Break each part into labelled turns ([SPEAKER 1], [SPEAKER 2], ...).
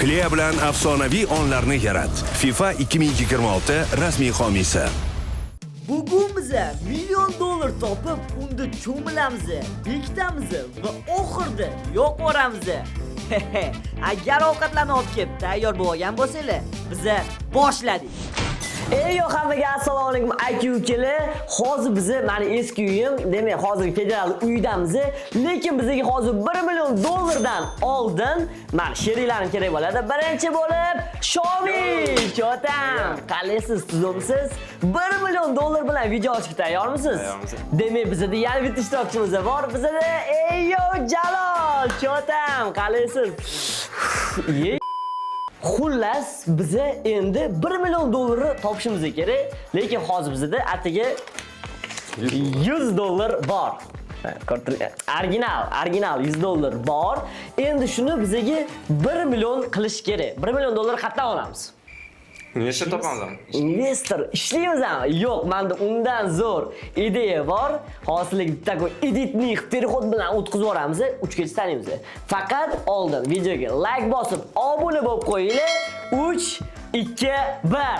[SPEAKER 1] Clea bilan afsonaviy onlarni yarat. FIFA 2026 rasmiy homiysi.
[SPEAKER 2] Bugun biza $1,000,000 topib, unda cho'milamiz, bekitamiz va oxirida yo'q boramiz. Agar ovqatlarni olib kelib tayyor bo'lgan bo'lsanglar, biza boshladik. Ey hammaga assalomu alaykum aka-ukalar. Hozir biz meni eski uyim, demak hozir federal uydamiz, lekin bizga hozir $1,000,000 dan oldin men sheriklarning kerak bo'ladi. Birinchi bo'lib Xiaomi, cho'tam. Qalaysiz, tuzumsiz? $1,000,000 bilan video olishga tayyormisiz? Demak bizda yana bitta ishtirokchimiz bor. Bizda Eyyo Jalol, cho'tam. Qalaysiz? Xullas, biza endi $1,000,000 topishimiz kerak, lekin hozir bizda atigi $100 bor. Original $100 bor. Endi shuni bizga 1 million qilish kerak. $1,000,000 qayerdan olamiz?
[SPEAKER 3] Investor topamiz.
[SPEAKER 2] Investor ishlaymizmi? Yo'q, menda undan zo'r ideya bor. Hozirlik bitta editni perixod bilan o'tkazib yuboramiz, 3 gacha taniymiz. Faqat oldin videoga like bosib, obuna bo'lib qo'yinglar. 3 2 1.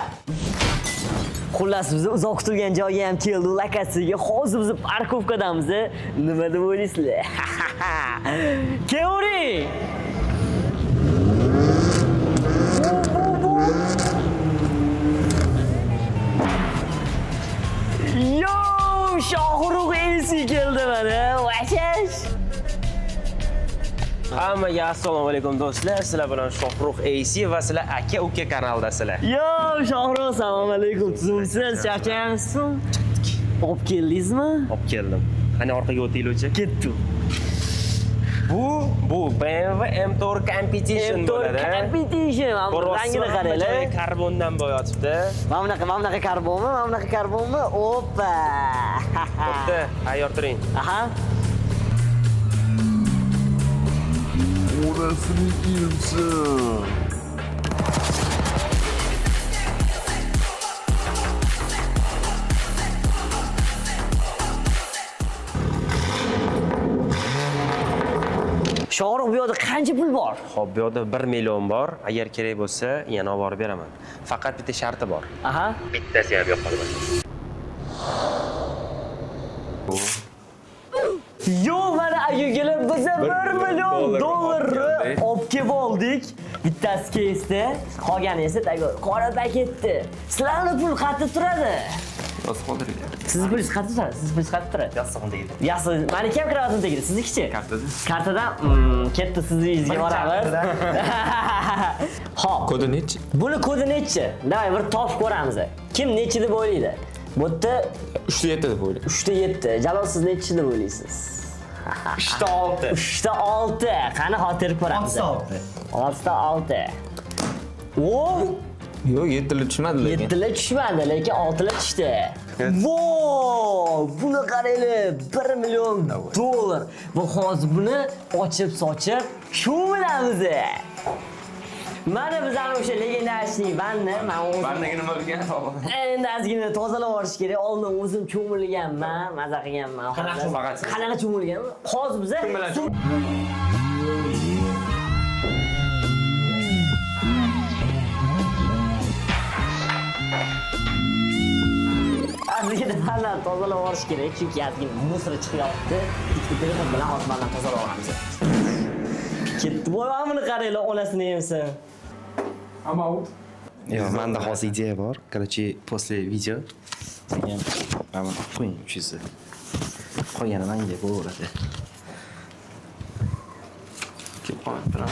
[SPEAKER 2] Xullas biz uzoq kutilgan joyga ham keldik, lokatsiyaga. Hozir biz parkovkadamiz. Nima deb o'ylaysizlar? Keling. Yo, Shohrux Esi keldi mana. Vashash.
[SPEAKER 3] Hammaga assalomu alaykum do'stlar. Sizlar bilan Shohrux Esi va sizlar aka-uka kanaldasizlar.
[SPEAKER 2] Yo, Shohrux, assalomu alaykum. Tuzumsiz, charchagansiz? Olib keldingizmi?
[SPEAKER 3] Olib keldim. Qani orqaga o'tinglar-chi?
[SPEAKER 2] Ketdim.
[SPEAKER 3] Bu BMW M4 Competition bo'ladi.
[SPEAKER 2] Competition. Rangini qaranglar.
[SPEAKER 3] Karbondan bo'yotibdi.
[SPEAKER 2] Mana bunaqa karbonmi? Mana bunaqa karbonmi? Oppa.
[SPEAKER 3] Bo'pti, tayyor turing.
[SPEAKER 2] Aha.
[SPEAKER 1] Orasini ilsin.
[SPEAKER 2] Shohrux, bu yerda qancha pul bor?
[SPEAKER 3] Xo'p, bu yerda 1 million bor. Agar kerak bo'lsa, yana olib borib beraman. Faqat bitta sharti bor.
[SPEAKER 2] Aha.
[SPEAKER 3] Bittasi ham yo'q qolmasin.
[SPEAKER 2] Yo, mana aka-ukalar, biz $1,000,000 olib kelib oldik. Bittasi keysda, qolgani esa tayyor. Qora paketda. Sizlarning pul qayerda turadi? Sizni pulingiz qayerda turadi? Sizni pulingiz qayerda turadi?
[SPEAKER 3] Yostiqni tegdi.
[SPEAKER 2] Yaxshi, meni ham kravatim tegdi. Siznikichi? Kartadan ketdi, sizni yuzga boramiz. Xo'p.
[SPEAKER 4] Kodi nechi?
[SPEAKER 2] Buni kodi nechi? Davay bir topib ko'ramiz. Kim nechi deb o'ylaydi? Bu yerda
[SPEAKER 4] 3ta 7 deb o'ylayman.
[SPEAKER 2] 3ta 7. Jalol, siz nechi deb o'ylaysiz?
[SPEAKER 3] 3ta 6.
[SPEAKER 2] 3ta 6. Qani xotirib ko'ramiz. 6ta 6. O!
[SPEAKER 4] Yo'q, 7 tushmadi lekin.
[SPEAKER 2] 7 tushmadi, lekin 6 tushdi. Vo! Buni qaranglar, $1,000,000. Va hozir buni ochib sochib cho'milamiz. Mana bizning o'sha legendariy vanna,
[SPEAKER 4] Vannaga nima bo'lgan?
[SPEAKER 2] endi ozgina tozalab olish kerak. Oldin o'zim cho'milganman, maza qilganman. Qanaqa cho'milganman? Hozir biz ozgina vannadan tozalab olish kerak, chunki ozgina musor chiqyapti. Bitta telefon bilan hozir vannadan tozalab olamiz. Ketdi, voy, buni qaranglar, onasini yemsa.
[SPEAKER 5] Yo'q, menda hozir ideya bor. Короче, после видео sen ham qo'ying uchisi. Qo'ygani menga bo'laveradi. Kelib qolibdilar.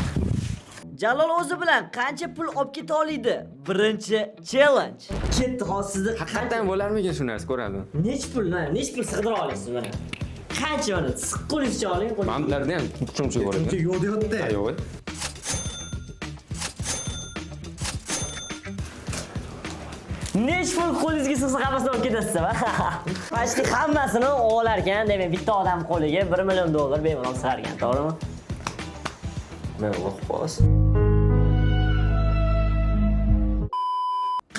[SPEAKER 2] Jalol o'zi bilan qancha pul olib keta oladi? Birinchi challenge. Ketdi, hozir sizni
[SPEAKER 4] Haqiqatan bo'larmikan shu narsa ko'radi.
[SPEAKER 2] nech pul sig'dira olasiz mana? Qancha mana? Siq qo'lingizcha oling.
[SPEAKER 4] Mamlarda ham uchumchi bor ekan.
[SPEAKER 5] Yo'q deyapti.
[SPEAKER 4] Yo'q.
[SPEAKER 2] Nech pul qo'lingizga sig'sa hammasini olib ketasiz, va? Pashti hammasini olar ekan, demak bitta odam qo'liga $1,000,000 bemalol sig'argan, to'g'rimi?
[SPEAKER 4] Men Alloh xos.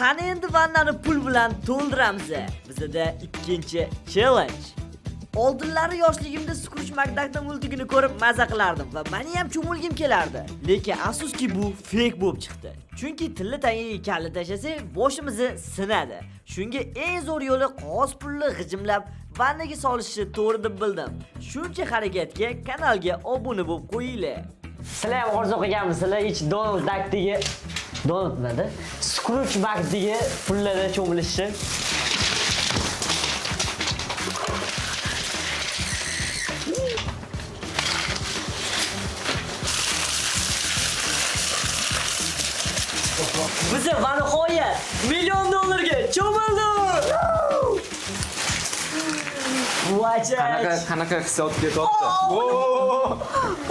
[SPEAKER 2] Qani endi vannani pul bilan to'ldiramiz. Bizda ikkinchi challenge. Oldinlari yoshligimda Scrooge McDuckning multigini ko'rib maza qilardim va meni ham cho'milgim kelardi. Lekin afsuski bu fake bo'lib chiqdi. Chunki tilla tangiga kalla tashlasak, boshimizni sinadi. Shunga eng zo'r yo'li qog'oz pulni g'ijimlab vannaga solishni to'g'ri deb bildim. Shuncha harakatga kanalga obuna bo'lib qo'yinglar.
[SPEAKER 6] Sizlar ham orzu qilganmisizlar, hech Donald Duckdagi Donald nimada? Scrooge McDuckdagi pullarda cho'milishni. Biz va nihoyat $1 million cho'mildik.
[SPEAKER 4] Qanaqa hissiyot ketyapti?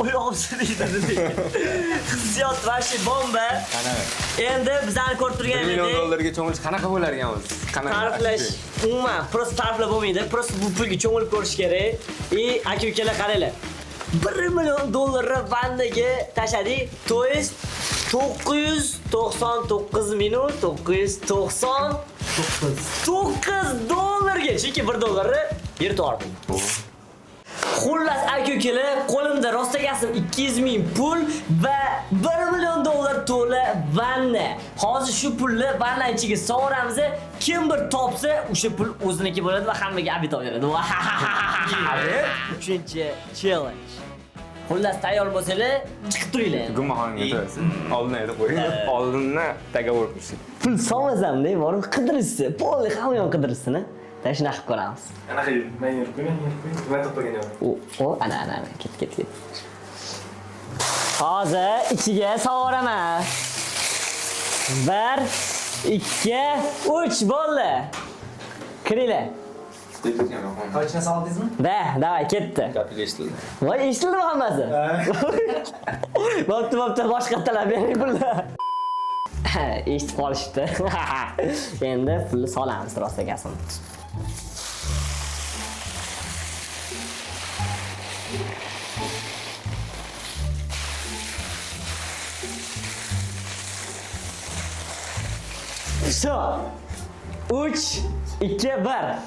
[SPEAKER 6] Oyog'im sinadi. Hissiyot vashi bomba. Endi bizlarni ko'rib turgan
[SPEAKER 4] $1 million cho'milish qanaqa bo'lar ekan o'zi?
[SPEAKER 6] Ta'riflash umuman prosta ta'riflab bo'lmaydi. Prosta bu pulga cho'milib ko'rish kerak. Aka-ukalar qaranglar. $1 million vannaga tashladik. To есть 999 minut 999 dollarga, chunki $1 yirtordim. Xullas aka-ukalar, qo'limda rostagasim 200 ming pul va $1 million to'la vanna. Hozir shu pulni vanna ichiga solamiz. Kim bir topsa, o'sha pul o'ziniki bo'ladi va hammaga obito beradi.
[SPEAKER 2] 3-chi challenge.
[SPEAKER 6] Xullas tayyor bo'lsanglar, chiqib turinglar.
[SPEAKER 4] Gumohonga o'tasiz. Oldin aytib qo'ying. Oldindan tagovur qilsin.
[SPEAKER 6] Pul solmasam-da, borib qidirishsin. Pulni hamma yoq qidirishsin. Tashna qilib ko'ramiz.
[SPEAKER 7] Anaqa yur, men yurib qo'yman. Nima to'plagan yo'q.
[SPEAKER 6] Ana, ket. Hozir ichiga so'raman. 1 2 3 bo'ldi. Kiringlar.
[SPEAKER 7] Qochina soldingizmi?
[SPEAKER 6] Davay, ketdi.
[SPEAKER 4] Gapingiz eshitildi.
[SPEAKER 6] Voy, eshitildimi hammasi? Bo'pti, boshqa talab bering pulni. Eshitib qolishdi. Endi pulni solamiz rostagasin. Все. 3 2 1.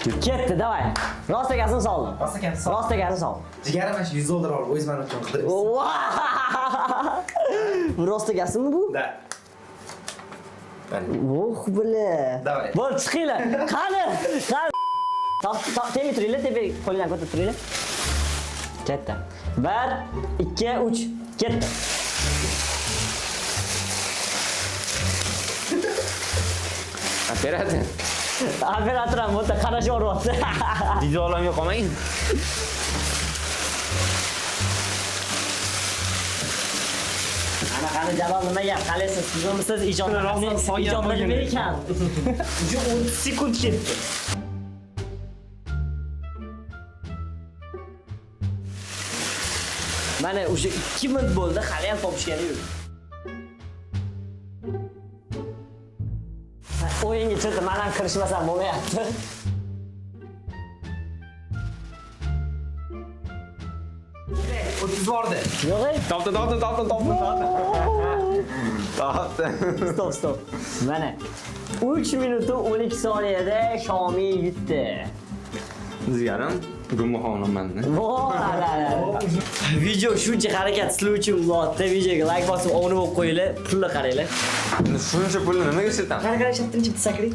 [SPEAKER 6] Ketdi, davay. Rostagasin soldim. Rostagasin soldim.
[SPEAKER 7] Jigarim mana shu $100 olib o'z meni uchun qidiribsiz.
[SPEAKER 6] Bu rostagasinmi bu?
[SPEAKER 7] Da.
[SPEAKER 6] Bile.
[SPEAKER 7] Davay.
[SPEAKER 6] Bo'l, chiqinglar. Qani? Temi turinglar, tepa qo'lingdan ko'tarib turinglar. Ketdi. 1 2 3 ketdi.
[SPEAKER 4] Operatsiya.
[SPEAKER 6] Operator ham o'ta qarash o'ryapti.
[SPEAKER 4] Videolarga qolmang.
[SPEAKER 6] Ana qani Jalol nima gap? Qalaysiz? Sizmisiz ijodlarni nima ekan? Ju 10 sekund ketdi. Mana o'sha 2 minut bo'ldi, hali ham topishgani yo'q. O'yinga chiqdi, men ham kirishmasam bo'lmayapti.
[SPEAKER 7] Bordi.
[SPEAKER 6] Yo'q-e?
[SPEAKER 4] Topdi.
[SPEAKER 6] Stop. Mana 3 minut 12 soniyada Xiaomi yutdi.
[SPEAKER 4] Jigarim, gumohonaman.
[SPEAKER 6] Video shuncha harakat sizlar uchun bo'ldi. Videoga like bosib, obuna bo'lib qo'yinglar, pulni qaranglar.
[SPEAKER 4] Endi shuncha pulni nimaga ishlatamiz?
[SPEAKER 6] Qara, shattinchi bitta sakring.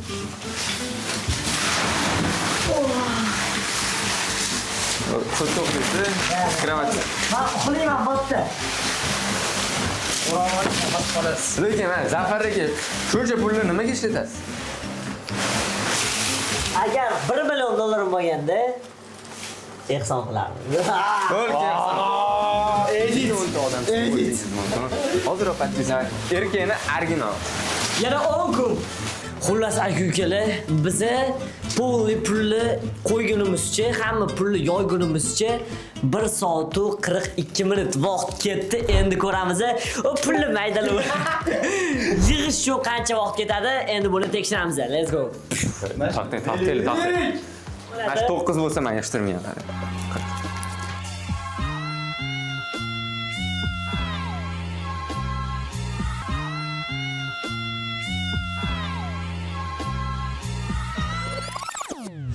[SPEAKER 4] Qo'lto'qlisi, kravat.
[SPEAKER 6] Ha, uxlayman bo'pti.
[SPEAKER 4] Lekin men Zafar aka, shuncha pulni nimaga ishlatasiz?
[SPEAKER 6] Agar $1 million bo'lganda ehson qilardim.
[SPEAKER 4] Edit. Hozir podpisat. Erkakni original.
[SPEAKER 6] Yana 10 kun. Xullas aka-ukalar, biza pulni qo'ygunimizcha, hamma pulni yoygunimizcha 1 soat 42 minut vaqt ketdi. Endi ko'ramiz. O pulni maydalab yig'ish uchun qancha vaqt ketadi? Endi buni tekshiramiz. Let's go.
[SPEAKER 4] Taqtil. Mana 9 bo'lsa men yashirmayman.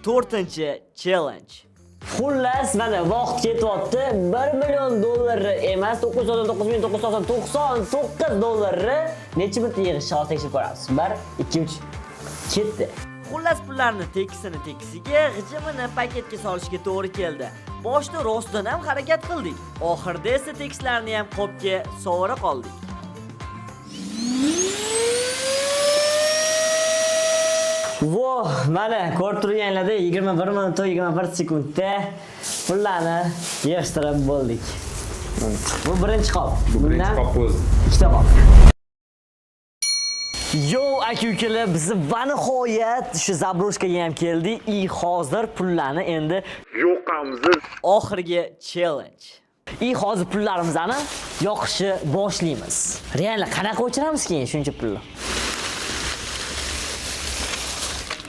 [SPEAKER 2] To'rtinchi challenge.
[SPEAKER 6] Xullas, mana vaqt ketyapti. 1 million dollarni emas, 99999 dollarni necha minutda yig'ishni hozir tekshirib ko'ramiz. 1 2 3 ketdi.
[SPEAKER 2] Xullas pullarni tekisini tekisiga, g'ijimini paketga solishga to'g'ri keldi. Boshda rostdan ham harakat qildik. Oxirida esa tekislarni ham qopga sovura qoldik.
[SPEAKER 6] Voh, mana ko'rib turganlarda 21 minut 21 sekundda pullarni yig'ishtirib bo'ldik. Bu birinchi qop. Bundan ikkita qop. Yo, aka-ukalar, biz va nihoyat shu zabrushkaga ham keldik. Hozir pullarni endi yo'qamiz.
[SPEAKER 2] Oxirgi challenge.
[SPEAKER 6] Hozir pullarimizni yoqishni boshlaymiz. Real qanaqa o'chiramiz keyin shuncha pulni?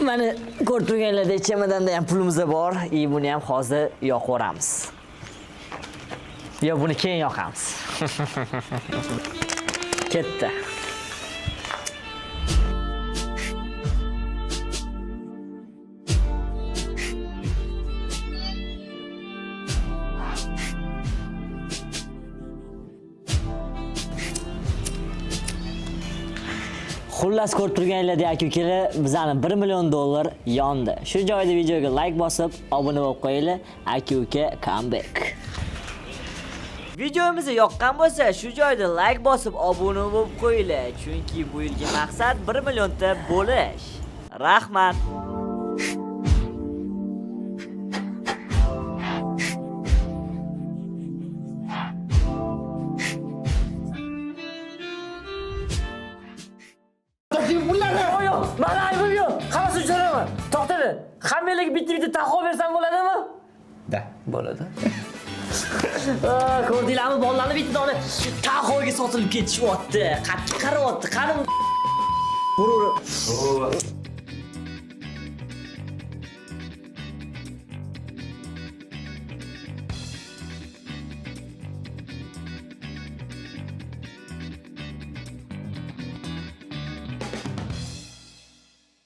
[SPEAKER 6] Mana ko'rib turganlardek chemadanda ham pulimiz bor. Buni ham hozir yoqib o'ramiz. Yo, buni keyin yoqamiz. Ketdi. Xullas ko'rib turganlardek aka-ukalar, bizani 1 million dollar yondi. Shu joyda videoga like bosib, obuna bo'lib qo'yinglar. Aka-uka comeback.
[SPEAKER 2] Videomizni yoqqan bo'lsa, shu joyda like bosib, obuna bo'lib qo'yinglar, chunki bu yilgi maqsad 1 millionta bo'lish. Rahmat.
[SPEAKER 6] Mana aybim yo'q. Hammasi uchiraman. To'xtadi. Hammalarga bitta taxov bersam bo'ladimi?
[SPEAKER 5] Da, bo'ladi.
[SPEAKER 6] Ko'rdinglarmi, bolalarni bitta dona taxovga sotilib ketishyapti. Qattiq qarayapti. Qani g'ururi.